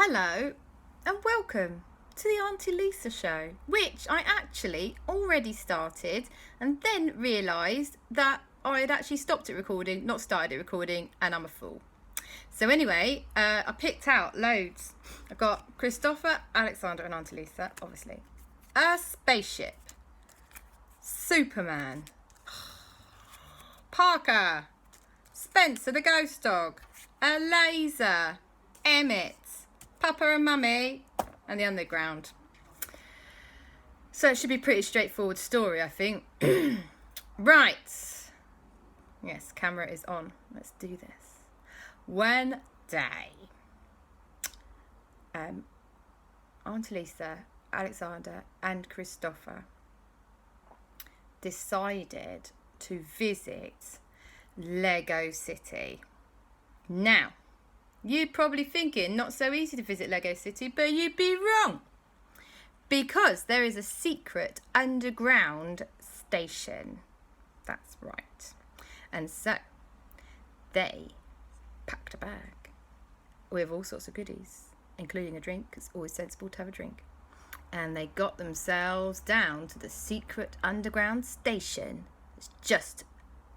Hello and welcome to the Aunty Lisa show, which I actually already started and then realised that I had actually stopped it recording, not started it recording, and I'm a fool. So anyway, I picked out loads. I've got Kristoffer, Aleksander and Aunty Lisa, obviously. A spaceship. Superman. Parker. Spencer the ghost dog. A laser. Emmet. Papa and Mummy, and the underground. So it should be a pretty straightforward story, I think. Right. Yes, camera is on. Let's do this. One day, Aunty Lisa, Aleksander and Kristoffer decided to visit Lego City. Now, you'd probably thinking not so easy to visit Lego City, but you'd be wrong. Because there is a secret underground station. That's right. And so they packed a bag with all sorts of goodies, including a drink. It's always sensible to have a drink. And they got themselves down to the secret underground station. It's just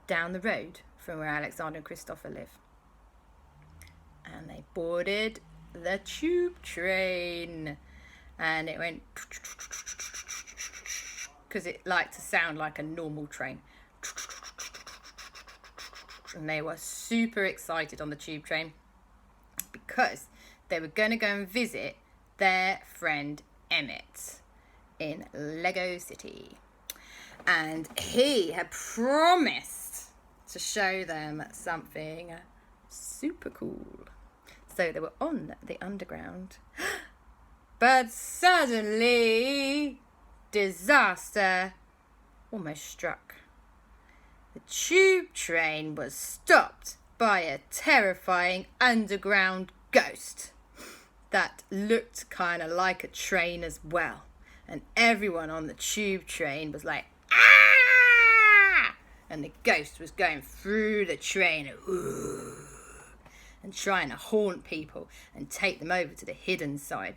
down the road from where Aleksander and Kristoffer live. And they boarded the tube train, and it went because it liked to sound like a normal train, and they were super excited on the tube train because they were going to go and visit their friend Emmet in Lego City, and he had promised to show them something super cool. So they were on the underground, but suddenly disaster almost struck. The tube train was stopped by a terrifying underground ghost that looked kind of like a train as well, and everyone on the tube train was like, ah! And the ghost was going through the train, and trying to haunt people and take them over to the hidden side.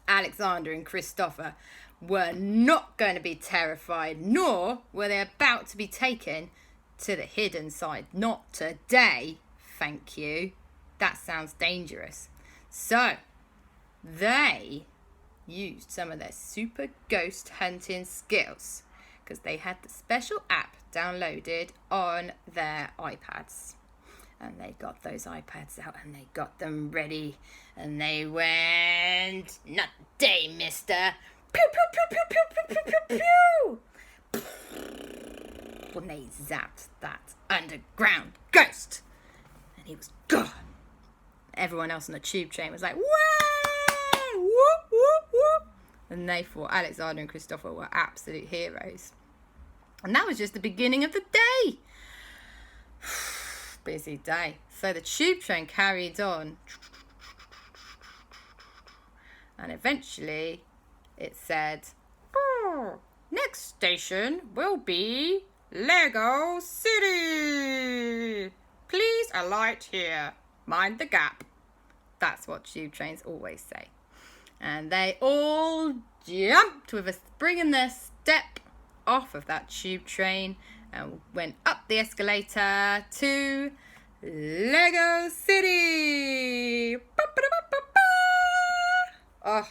Aleksander and Kristoffer were not going to be terrified, nor were they about to be taken to the hidden side. Not today, thank you. That sounds dangerous. So they used some of their super ghost hunting skills because they had the special app downloaded on their iPads. And they got those iPads out and they got them ready. And they went, not today, mister. Pew, pew, pew, pew, pew, pew, pew, pew, pew. When they zapped that underground ghost. And he was gone. Everyone else on the tube train was like, whoa, whoop, whoop, whoop. And they thought Aleksander and Kristoffer were absolute heroes. And that was just the beginning of the day. Busy day. So the tube train carried on, and eventually it said, next station will be Lego City. Please alight here. Mind the gap. That's what tube trains always say. And they all jumped with a spring in their step off of that tube train and went up the escalator to Lego City. Oh,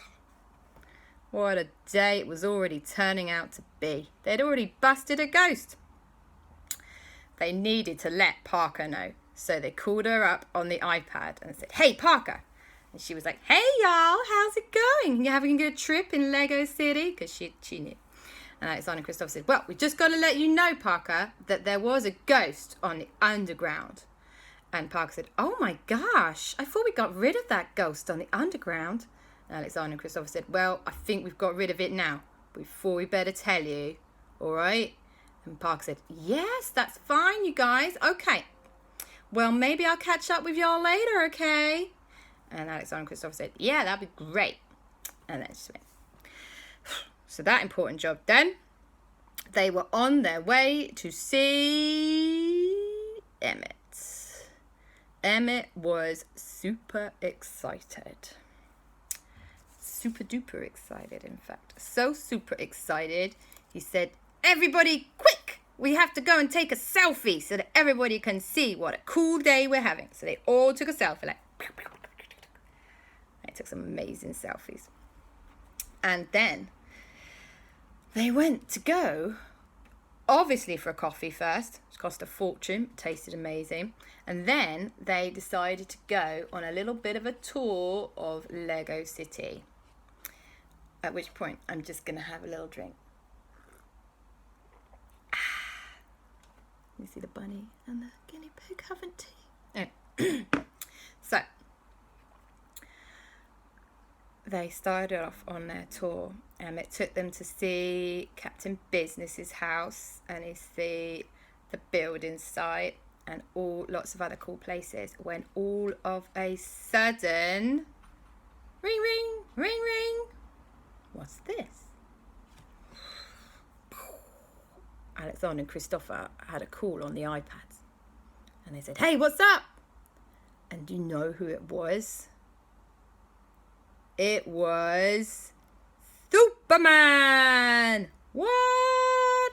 what a day it was already turning out to be. They'd already busted a ghost. They needed to let Parker know, so they called her up on the iPad and said, hey, Parker. And she was like, hey, y'all, how's it going? You having a good trip in Lego City? Because she knew. And Aleksander and Kristoffer said, well, we just got to let you know, Parker, that there was a ghost on the underground. And Parker said, oh my gosh, I thought we got rid of that ghost on the underground. And Aleksander and Kristoffer said, well, I think we've got rid of it now. Before we better tell you, all right? And Parker said, yes, that's fine, you guys. Okay. Well, maybe I'll catch up with y'all later, okay? And Aleksander and Kristoffer said, yeah, that'd be great. And then she went. So that important job done. They were on their way to see Emmet. Emmet was super excited. super duper excited, in fact. So super excited, he said, "Everybody, quick! We have to go and take a selfie so that everybody can see what a cool day we're having." So they all took a selfie, like, they took some amazing selfies. And then they went to go, obviously for a coffee first, which cost a fortune, tasted amazing. And then they decided to go on a little bit of a tour of Lego City. At which point, I'm just going to have a little drink. You see the bunny and the guinea pig having tea. So, they started off on their tour. Emmet took them to see Captain Business's house and he see the building site and lots of other cool places. When all of a sudden, ring, ring, ring, ring. What's this? Aleksander and Kristoffer had a call on the iPads. And they said, "Hey, what's up?" And do you know who it was? It was Superman! What?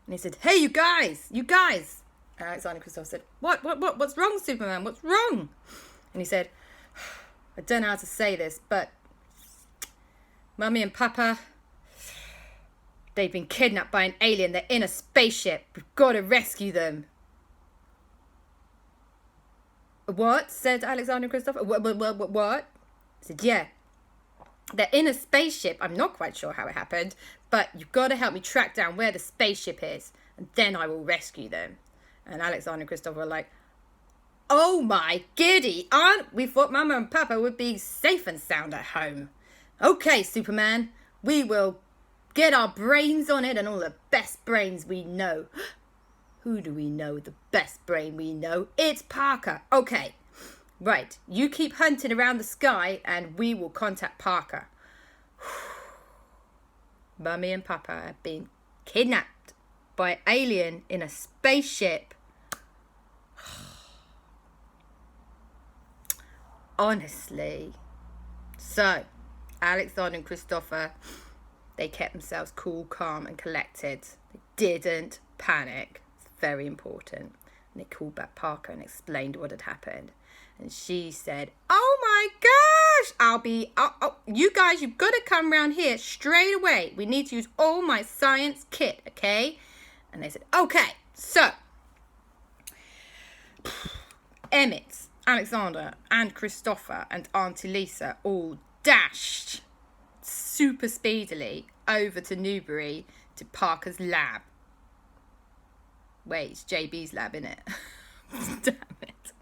And he said, "Hey, you guys. And Aleksander and Kristoffer said, what's wrong, Superman? What's wrong?" And he said, "I don't know how to say this, but Mummy and Papa, they've been kidnapped by an alien. They're in a spaceship. We've got to rescue them." "What?" said Aleksander and Kristoffer. What? I said, "Yeah. They're in a spaceship. I'm not quite sure how it happened, but you've got to help me track down where the spaceship is, and then I will rescue them." And Aleksander and Kristoffer were like, "Oh my giddy aunt, we thought Mama and Papa would be safe and sound at home. Okay, Superman, we will get our brains on it and all the best brains we know." Who do we know the best brain we know? It's Parker. Okay, right. You keep hunting around the sky and we will contact Parker. Mummy and Papa have been kidnapped by an alien in a spaceship. Honestly. So, Aleksander and Kristoffer, they kept themselves cool, calm and collected. They didn't panic. It's very important. And they called back Parker and explained what had happened. And she said, "Oh my gosh, you guys, you've got to come round here straight away. We need to use all my science kit, okay?" And they said, "Okay." So, Emmet, Aleksander and Kristoffer and Aunty Lisa all dashed super speedily over to Newbury to Parker's lab. Wait, it's JB's lab, innit? Damn it.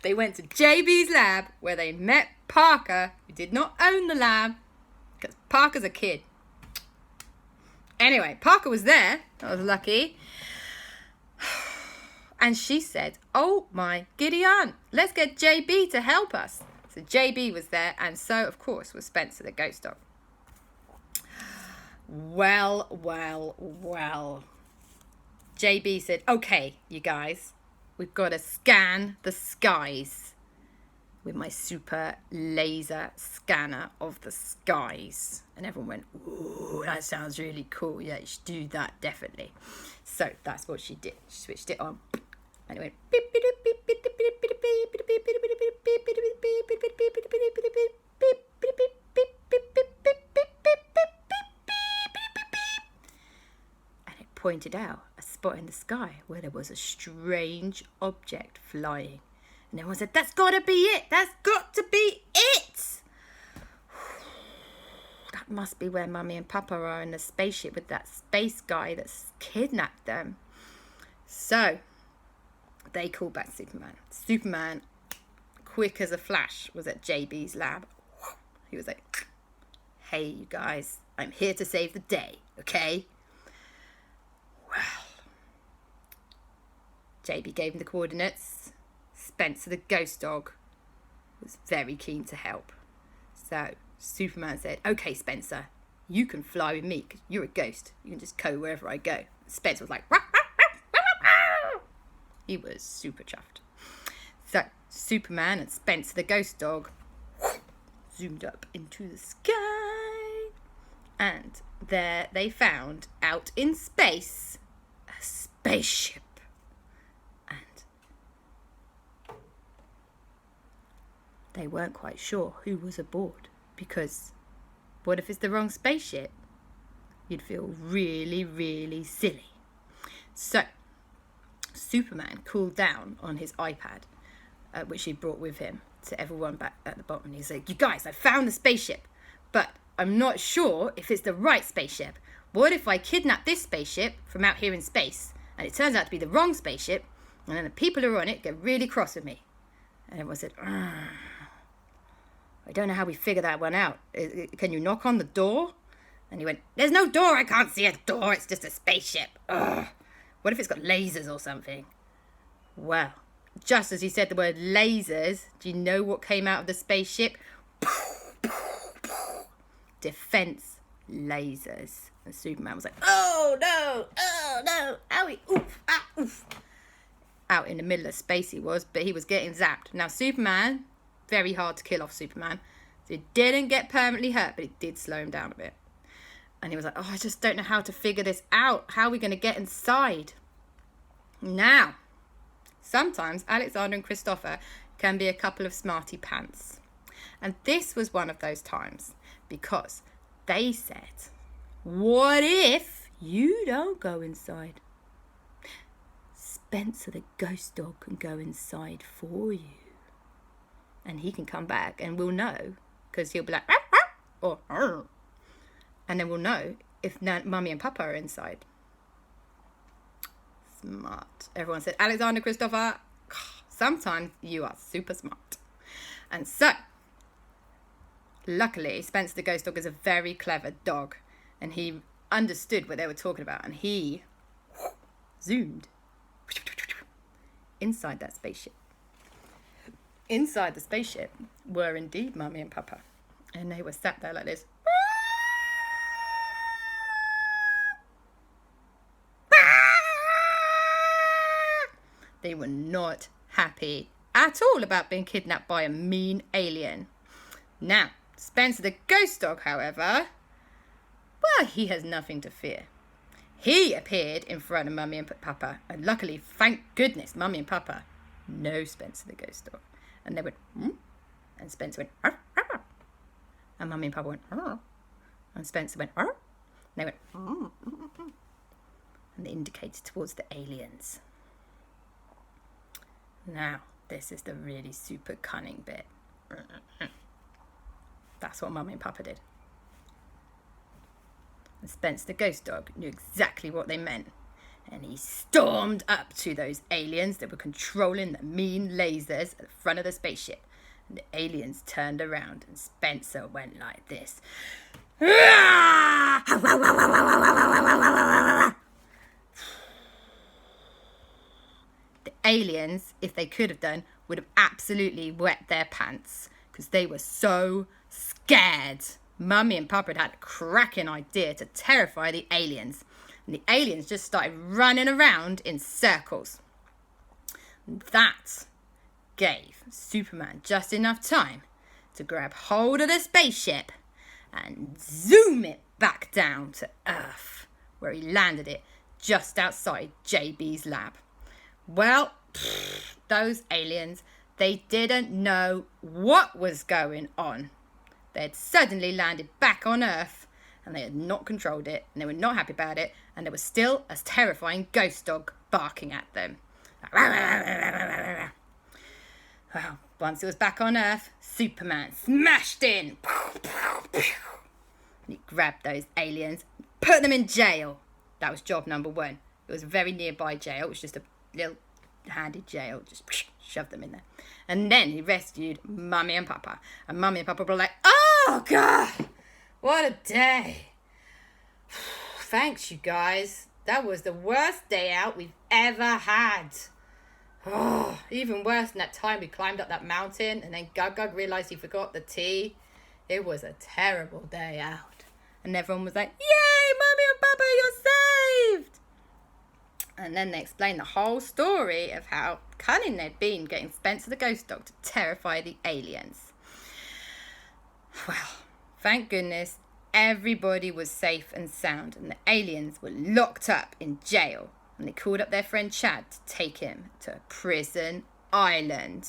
They went to JB's lab where they met Parker, who did not own the lab because Parker's a kid. Anyway, Parker was there. I was lucky. And she said, "Oh my giddy aunt, let's get JB to help us." So JB was there, and so, of course, was Spencer the ghost dog. Well. JB said, "Okay, you guys, we've got to scan the skies with my super laser scanner of the skies." And everyone went, "Ooh, that sounds really cool. Yeah, you should do that, definitely." So that's what she did. She switched it on. And it went beep, beep, beep, beep, beep, beep, beep, beep, beep, beep, beep, beep, beep, beep, beep, beep, and it pointed out a spot in the sky where there was a strange object flying. And everyone said, "That's got to be it. That's got to be it." That must be where Mummy and Papa are in the spaceship with that space guy that's kidnapped them. So they called back Superman. Superman, quick as a flash, was at JB's lab. He was like, "Hey, you guys, I'm here to save the day, okay?" Well, JB gave him the coordinates. Spencer, the ghost dog, was very keen to help. So Superman said, "Okay, Spencer, you can fly with me because you're a ghost. You can just go wherever I go." Spencer was like, "Wah, wah, wah, wah, wah." He was super chuffed. So Superman and Spencer, the ghost dog, zoomed up into the sky. And there they found, out in space, a spaceship. And they weren't quite sure who was aboard, because what if it's the wrong spaceship? You'd feel really, really silly. So Superman called down on his iPad, which he brought with him, to everyone back at the bottom. He's like, you guys, I found the spaceship, but I'm not sure if it's the right spaceship. What if I kidnap this spaceship from out here in space, and it turns out to be the wrong spaceship, and then the people who are on it get really cross with me? And everyone said, I don't know how we figure that one out. Can you knock on the door? And he went, there's no door, I can't see a door, it's just a spaceship. Ugh. What if it's got lasers or something? Well, just as he said the word lasers, do you know what came out of the spaceship? Defense lasers. And Superman was like, oh no, owie, oof, ah, oof. Out in the middle of space he was, but he was getting zapped. Now Superman, very hard to kill off Superman. So he didn't get permanently hurt, but it did slow him down a bit. And he was like, I just don't know how to figure this out. How are we going to get inside? Now, sometimes Aleksander and Kristoffer can be a couple of smarty pants. And this was one of those times, because they said, what if you don't go inside? Spencer the ghost dog can go inside for you. And he can come back and we'll know, because he'll be like, ruff, ruff, or arr. And then we'll know if Mummy and Papa are inside. Smart. Everyone said, Aleksander, Kristoffer, sometimes you are super smart. And so, luckily, Spencer the ghost dog is a very clever dog. And he understood what they were talking about. And he zoomed inside that spaceship. Inside the spaceship were indeed Mummy and Papa. And they were sat there like this. They were not happy at all about being kidnapped by a mean alien. Now, Spencer the ghost dog, however, well, he has nothing to fear. He appeared in front of Mummy and Papa, and luckily, thank goodness, Mummy and Papa know Spencer the ghost dog. And they went, and Spencer went, arr, arr. And Mummy and Papa went, arr. And Spencer went, arr. And they went, arr. And they indicated towards the aliens. Now, this is the really super cunning bit. That's what Mummy and Papa did. And Spencer the ghost dog knew exactly what they meant. And he stormed up to those aliens that were controlling the mean lasers at the front of the spaceship. And the aliens turned around and Spencer went like this. The aliens, if they could have done, would have absolutely wet their pants because they were so scared. Mummy and Papa had had a cracking idea to terrify the aliens. And the aliens just started running around in circles. That gave Superman just enough time to grab hold of the spaceship and zoom it back down to Earth, where he landed it just outside JB's lab. Well, those aliens, they didn't know what was going on. They had suddenly landed back on Earth and they had not controlled it and they were not happy about it and there was still a terrifying ghost dog barking at them. Well, once it was back on Earth, Superman smashed in. And he grabbed those aliens, put them in jail. That was job number one. It was a very nearby jail. It was just a little handy jail. Just shoved them in there. And then he rescued Mummy and Papa. And Mummy and Papa were like, oh, God, what a day. Thanks, you guys. That was the worst day out we've ever had. Oh, even worse than that time we climbed up that mountain and then Gug realised he forgot the tea. It was a terrible day out. And everyone was like, yay, Mummy and Papa, you're saved. And then they explained the whole story of how cunning they'd been getting Spencer the ghost dog to terrify the aliens. Well, thank goodness everybody was safe and sound, and the aliens were locked up in jail, and they called up their friend Chad to take him to a prison island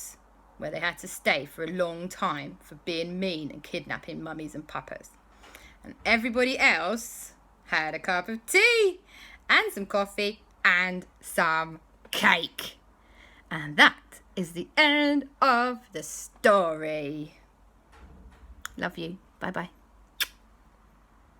where they had to stay for a long time for being mean and kidnapping mummies and papas. And everybody else had a cup of tea and some coffee and some cake. And that is the end of the story. Love you. Bye-bye.